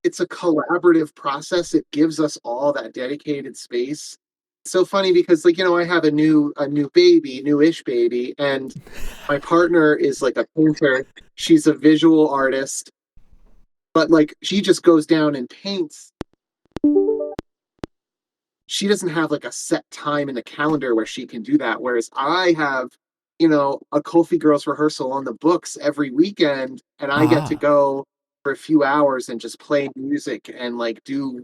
it's a collaborative process. It gives us all that dedicated space. It's so funny because I have a newish baby, and my partner is a painter. She's a visual artist, but she just goes down and paints. She doesn't have a set time in the calendar where she can do that. Whereas I have, a KulfiGirls rehearsal on the books every weekend, and I get to go for a few hours and just play music and do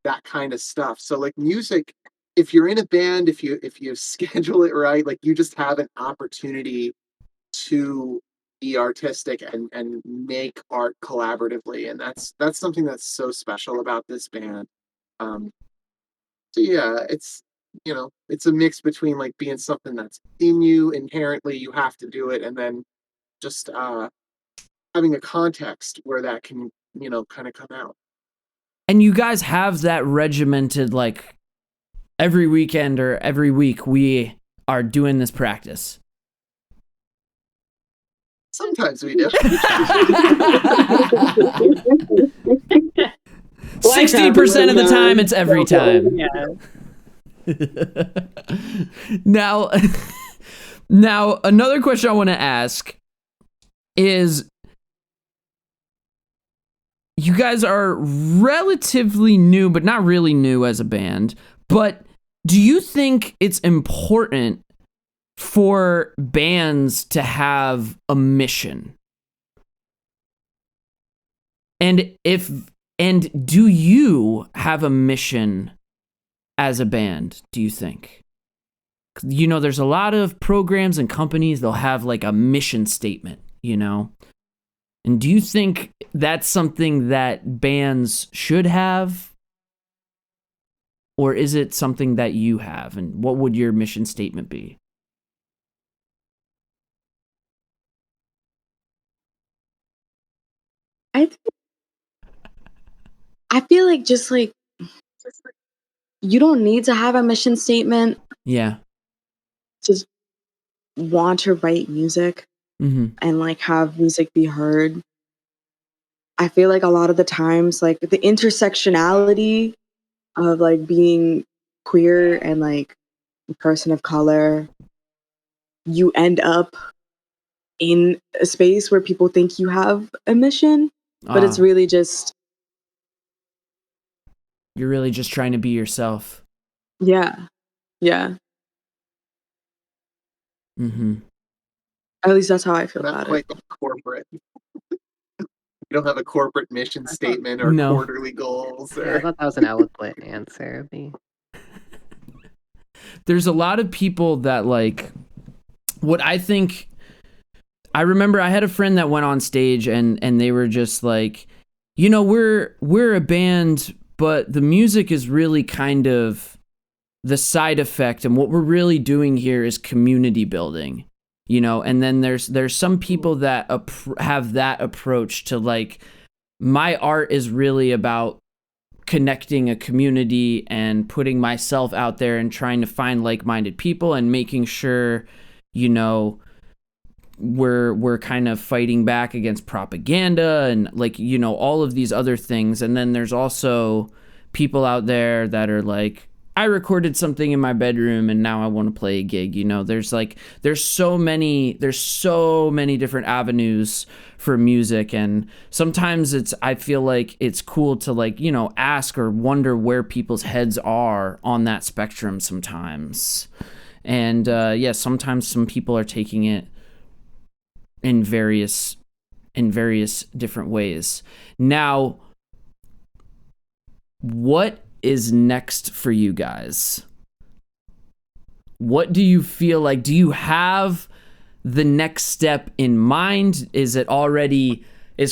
that kind of stuff. So music, if you're in a band, if you schedule it right, you just have an opportunity to, be artistic and make art collaboratively, and that's something that's so special about this band. So yeah, it's it's a mix between like being something that's in you inherently, you have to do it, and then just having a context where that can kind of come out. And you guys have that regimented, like every weekend or every week we are doing this practice. Sometimes we do. 60% of the time, it's every time. Yeah. Now, another question I want to ask is, you guys are relatively new, but not really new as a band. But do you think it's important for bands to have a mission? And do you have a mission as a band, do you think? There's a lot of programs and companies, they'll have like a mission statement, And do you think that's something that bands should have? Or is it something that you have? And what would your mission statement be? I feel like just like you don't need to have a mission statement. Yeah. Just want to write music and like have music be heard. I feel like a lot of the times, like the intersectionality of like being queer and like a person of color, you end up in a space where people think you have a mission, but it's really just... You're really just trying to be yourself. Yeah. Yeah. Mm-hmm. At least that's how I feel about it. Corporate. You don't have a corporate mission statement or quarterly goals. Or... Yeah, I thought that was an eloquent answer. There's a lot of people that like what I think. I remember I had a friend that went on stage and they were just like, we're a band, but the music is really kind of the side effect, and what we're really doing here is community building. And then there's some people that have that approach to like, my art is really about connecting a community and putting myself out there and trying to find like-minded people and making sure, we're kind of fighting back against propaganda and like, all of these other things. And then there's also people out there that are like, I recorded something in my bedroom and now I want to play a gig. There's so many different avenues for music. And sometimes I feel like it's cool to like, ask or wonder where people's heads are on that spectrum sometimes. And sometimes some people are taking it in various different ways. Now, what is next for you guys? What do you feel like? Do you have the next step in mind? Is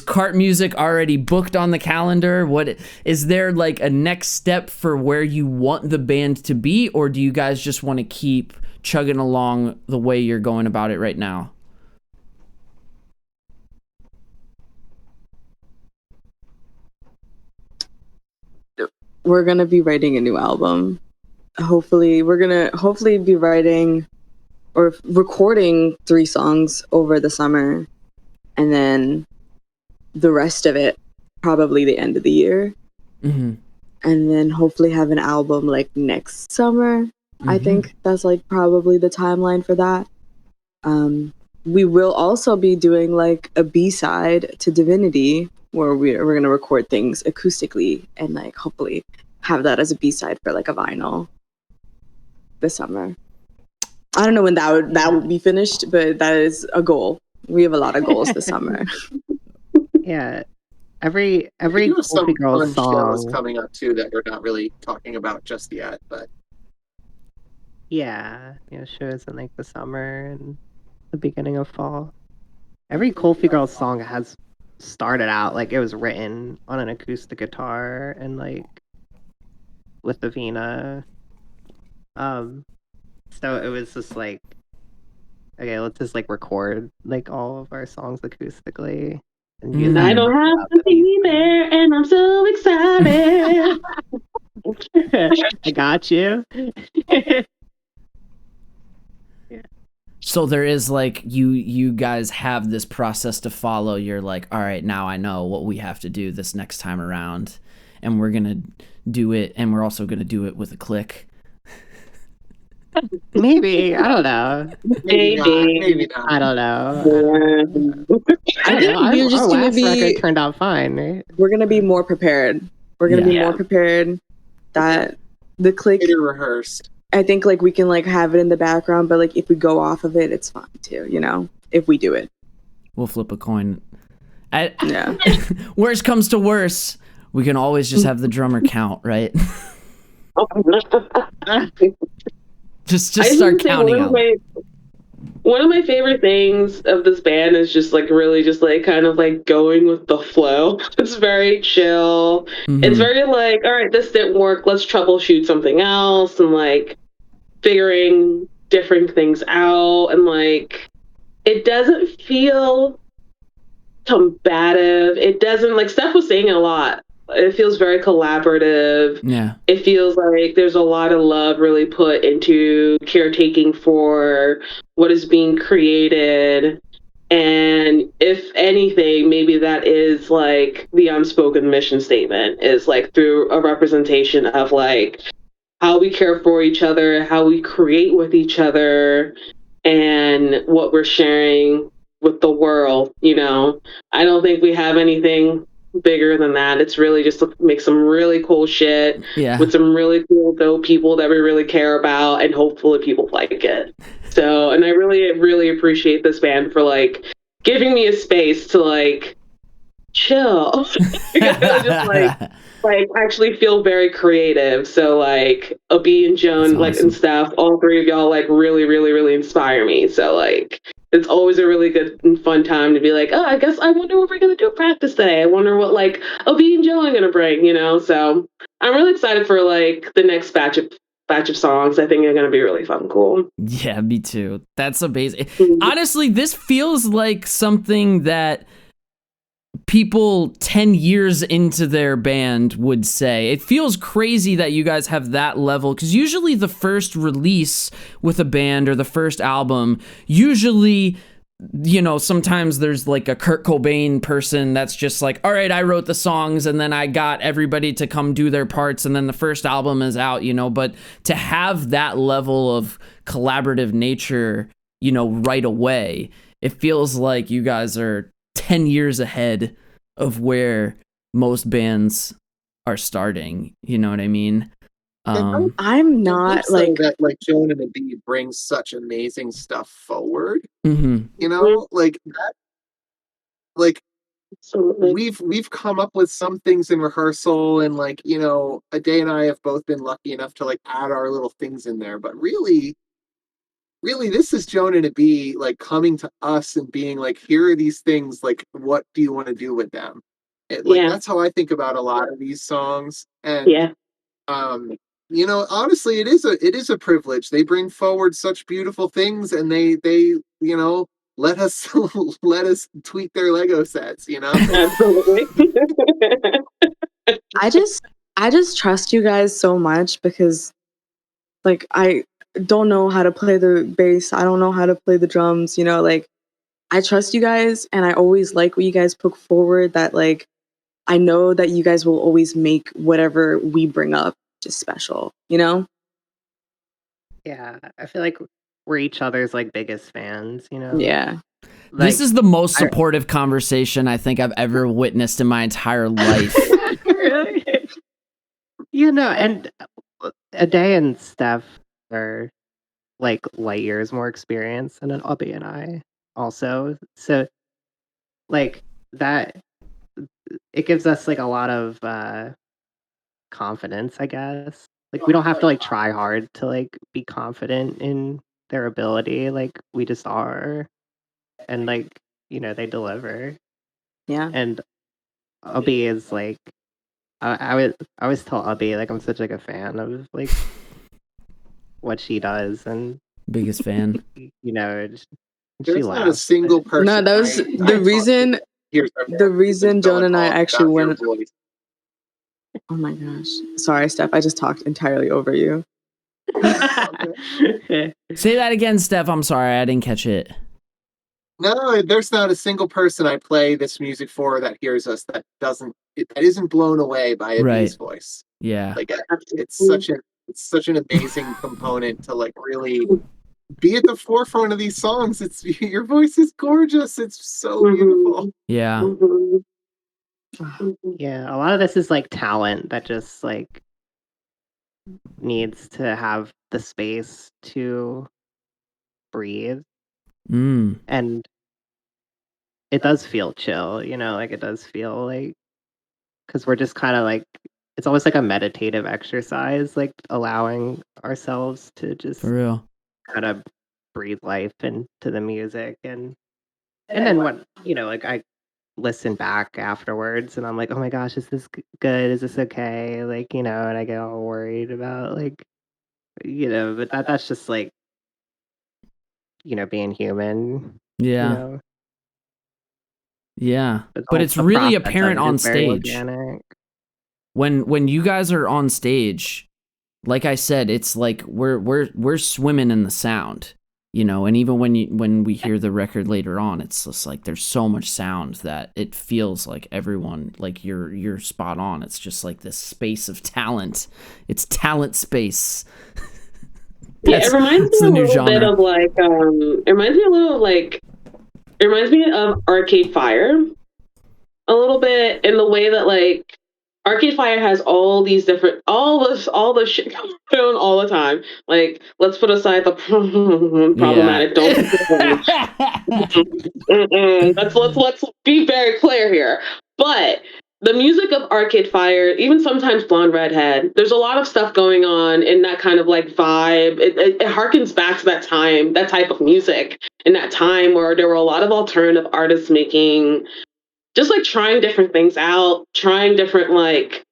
Cart Music already booked on the calendar? What is there like a next step for where you want the band to be, or do you guys just want to keep chugging along the way you're going about it right now? We're gonna be writing a new album. We're gonna be writing or recording 3 songs over the summer, and then the rest of it probably the end of the year. And then hopefully have an album like next summer. I think that's like probably the timeline for that. We will also be doing like a B-side to Divinity, where we're going to record things acoustically and like hopefully have that as a B-side for like a vinyl this summer. I don't know when that would be finished, but that is a goal. We have a lot of goals this summer. Yeah. Every KulfiGirls song shows coming up too that we're not really talking about just yet, but yeah, shows in like the summer and the beginning of fall. every KulfiGirls song has started out like it was written on an acoustic guitar and like with the Vina. So it was just like, okay, let's just like record like all of our songs acoustically. And I don't have to be there, and I'm so excited. I got you. So there is like you guys have this process to follow. You're like, all right, now I know what we have to do this next time around, and we're gonna do it, and we're also gonna do it with a click. Maybe, I don't know. Maybe not. I don't know. I think we're just gonna be. Record turned out fine. Right? We're gonna be more prepared. We're gonna be more prepared. That the click rehearsed. I think like we can like have it in the background, but like if we go off of it, it's fine too. You know, if we do it, we'll flip a coin. Worst comes to worst, we can always just have the drummer count, right? just start counting out. One of my favorite things of this band is just like really just like kind of like going with the flow. It's very chill. Mm-hmm. It's very like, all right, this didn't work. Let's troubleshoot something else, and like figuring different things out. And like, it doesn't feel combative. It doesn't, like Steph was saying a lot. It feels very collaborative. Yeah. It feels like there's a lot of love really put into caretaking for what is being created. And if anything, maybe that is like the unspoken mission statement, is like through a representation of like how we care for each other, how we create with each other, and what we're sharing with the world. You know, I don't think we have anything bigger than that. It's really just to make some really cool shit with some really cool dope people that we really care about, and hopefully people like it. So, and I really appreciate this band for like giving me a space to like chill. Just like actually feel very creative. So like Abi and Joan, awesome. Like and Steph, all three of y'all like really inspire me. So like it's always a really good and fun time to be like, oh, I wonder what we're gonna do at practice today. I wonder what like Abi and Joan are gonna bring, you know. So I'm really excited for like the next batch of songs. I think they're gonna be really fun, cool. Yeah, me too. That's amazing. Honestly, this feels like something that people 10 years into their band would say. It feels crazy that you guys have that level, because usually the first release with a band or the first album, usually, you know, sometimes there's like a Kurt Cobain person that's just like, all right, I wrote the songs and then I got everybody to come do their parts and then the first album is out, you know. But to have that level of collaborative nature, you know, right away, it feels like you guys are 10 years ahead of where most bands are starting. You know what I mean? I'm not like that. Like Joan and Abi brings such amazing stuff forward. Mm-hmm. You know, like that. Like we've come up with some things in rehearsal, and like, you know, Ade and I have both been lucky enough to like add our little things in there. But really, this is Joan and Abi like coming to us and being like, here are these things, like, what do you want to do with them? That's how I think about a lot of these songs. And you know, honestly, it is a privilege. They bring forward such beautiful things, and they you know, let us tweak their Lego sets, you know. Absolutely. I just trust you guys so much, because like I don't know how to play the bass. I don't know how to play the drums, you know, like I trust you guys, and I always like what you guys put forward, that like I know that you guys will always make whatever we bring up just special, you know? Yeah, I feel like we're each other's like biggest fans, you know? Yeah. Like, this is the most supportive conversation I think I've ever witnessed in my entire life. Really? You know, and Ade and Steph are like light years more experience than Abi and I also. So like that, it gives us like a lot of confidence, I guess. Like we don't have to like try hard to like be confident in their ability. Like we just are. And like, they deliver. Yeah. And Abby is like, I always tell Abby like I'm such like a fan of like what she does, and biggest fan. There's not a single person. No, that was the reason. The reason Joan and I actually went. Oh my gosh! Sorry, Steph. I just talked entirely over you. Say that again, Steph. I'm sorry, I didn't catch it. No, there's not a single person I play this music for that hears us that isn't blown away by Abby's voice. Yeah, like it's such an amazing component to like really be at the forefront of these songs. It's your voice is gorgeous. It's so beautiful. Yeah. Yeah, a lot of this is like talent that just like needs to have the space to breathe. And it does feel chill, like it does feel like, because we're just kind of like, it's almost like a meditative exercise, like allowing ourselves to just for real kind of breathe life into the music. And then what, like I listen back afterwards and I'm like, oh my gosh, is this good? Is this okay? Like, and I get all worried about like, but that's just like, being human. Yeah. Yeah. But it's really apparent on stage. When you guys are on stage, like I said, it's like we're swimming in the sound, and even when we hear the record later on, it's just like there's so much sound that it feels like everyone, like you're spot on. It's just like this space of talent. It's talent space. Yeah, it reminds me a little bit of like it reminds me of Arcade Fire a little bit, in the way that like Arcade Fire has all these different, all the shit going on all the time. Like, let's put aside the problematic. Let's be very clear here. But the music of Arcade Fire, even sometimes Blonde Redhead, there's a lot of stuff going on in that kind of like vibe. It harkens back to that time, that type of music, in that time where there were a lot of alternative artists making, just like trying different things out, trying different like,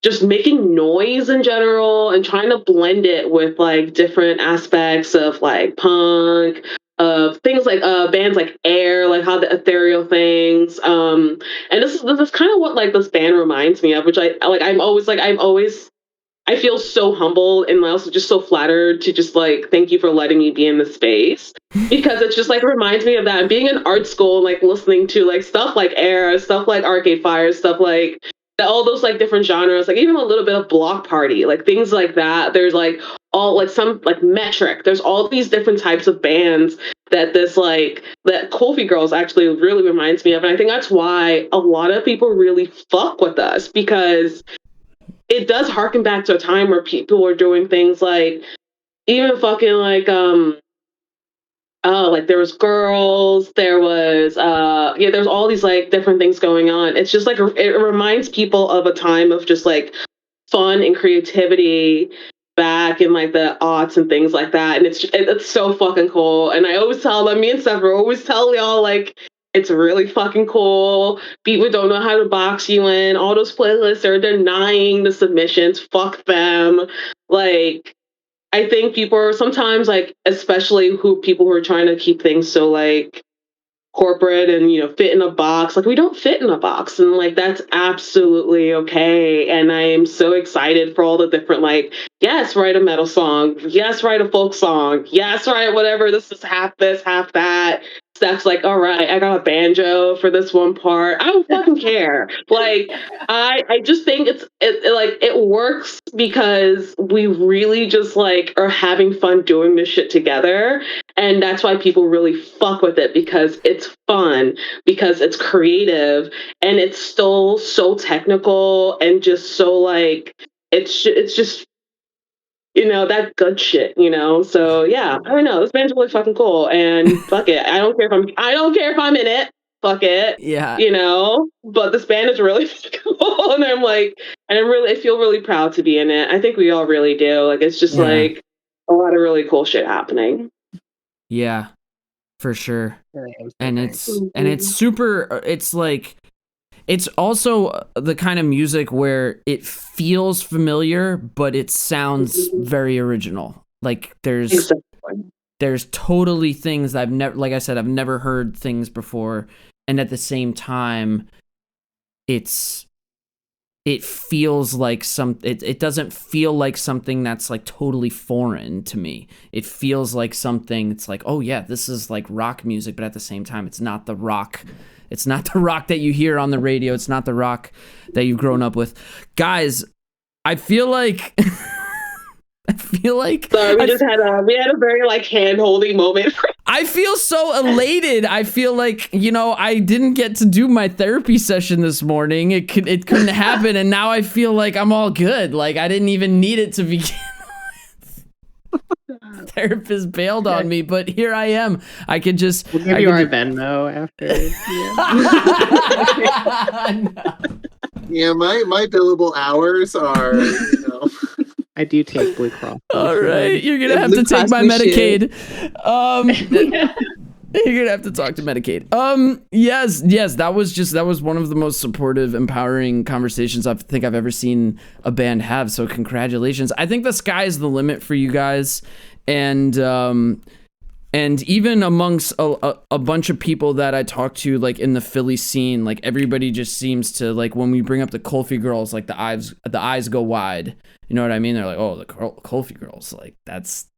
just making noise in general and trying to blend it with like different aspects of like punk, of things like bands like Air, like how the ethereal things. And this is kind of what like this band reminds me of, which I feel so humbled and also just so flattered to just like thank you for letting me be in this space, because it's just like reminds me of that, and being in art school and like listening to like stuff like Air, stuff like Arcade Fire, stuff like all those like different genres, like even a little bit of Block Party, like things like that. There's like all like some like Metric. There's all these different types of bands that that KulfiGirls actually really reminds me of, and I think that's why a lot of people really fuck with us, because it does harken back to a time where people were doing things like even fucking like like there was girls, there was there's all these like different things going on. It's just like it reminds people of a time of just like fun and creativity back in like the aughts and things like that. And it's so fucking cool. And I always tell them, me and Steph always tell y'all like, it's really fucking cool. People don't know how to box you in. All those playlists are denying the submissions. Fuck them. Like, I think people are sometimes like, especially people who are trying to keep things so like corporate and fit in a box, like we don't fit in a box, and like that's absolutely okay. And I am so excited for all the different like, yes, write a metal song, yes, write a folk song, yes, write whatever, this is half this, half that. Steph's like, all right, I got a banjo for this one part. I don't fucking care. Like, I just think it works because we really just like are having fun doing this shit together. And that's why people really fuck with it, because it's fun, because it's creative, and it's still so technical and just so like, it's just, that good shit, So yeah, I don't know. This band's really fucking cool, and fuck it. I don't care if I'm in it. Fuck it. Yeah. But this band is really fucking cool, and I feel really proud to be in it. I think we all really do. Like, it's just like a lot of really cool shit happening. Yeah. For sure. And it's super, it's like, it's also the kind of music where it feels familiar, but it sounds very original. Like there's totally things that I've never, like I said, I've never heard things before. And at the same time, it feels like it doesn't feel like something that's like totally foreign to me. It feels like something, it's like, oh yeah, this is like rock music, but at the same time, it's not the rock. It's not the rock that you hear on the radio. It's not the rock that you've grown up with. Guys, I feel like Sorry, we had a very like hand-holding moment. I feel so elated. I feel like, I didn't get to do my therapy session this morning. It couldn't happen, and now I feel like I'm all good. Like I didn't even need it to begin with. Therapist bailed on me, but here I am. I could just we'll give you our Venmo after. Yeah, my billable hours are, I do take Blue Cross. All right, you're gonna have to take my Medicaid. You're gonna have to talk to Medicaid. Yes, that was one of the most supportive, empowering conversations I think I've ever seen a band have. So congratulations. I think the sky is the limit for you guys, and even amongst a bunch of people that I talk to, like in the Philly scene, like everybody just seems to, like when we bring up the KulfiGirls, like the eyes go wide. You know what I mean? They're like, oh, the KulfiGirls, like that's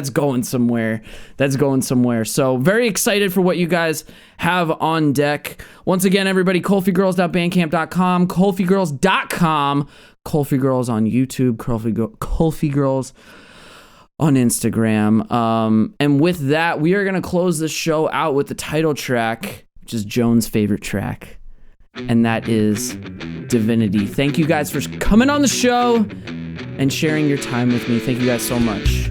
going somewhere. That's going somewhere. So very excited for what you guys have on deck. Once again, everybody, KulfiGirls.bandcamp.com, KulfiGirls.com, KulfiGirls on YouTube, KulfiGirls on Instagram. And with that, we are going to close the show out with the title track, which is Joan's favorite track. And that is Divinity. Thank you guys for coming on the show and sharing your time with me. Thank you guys so much.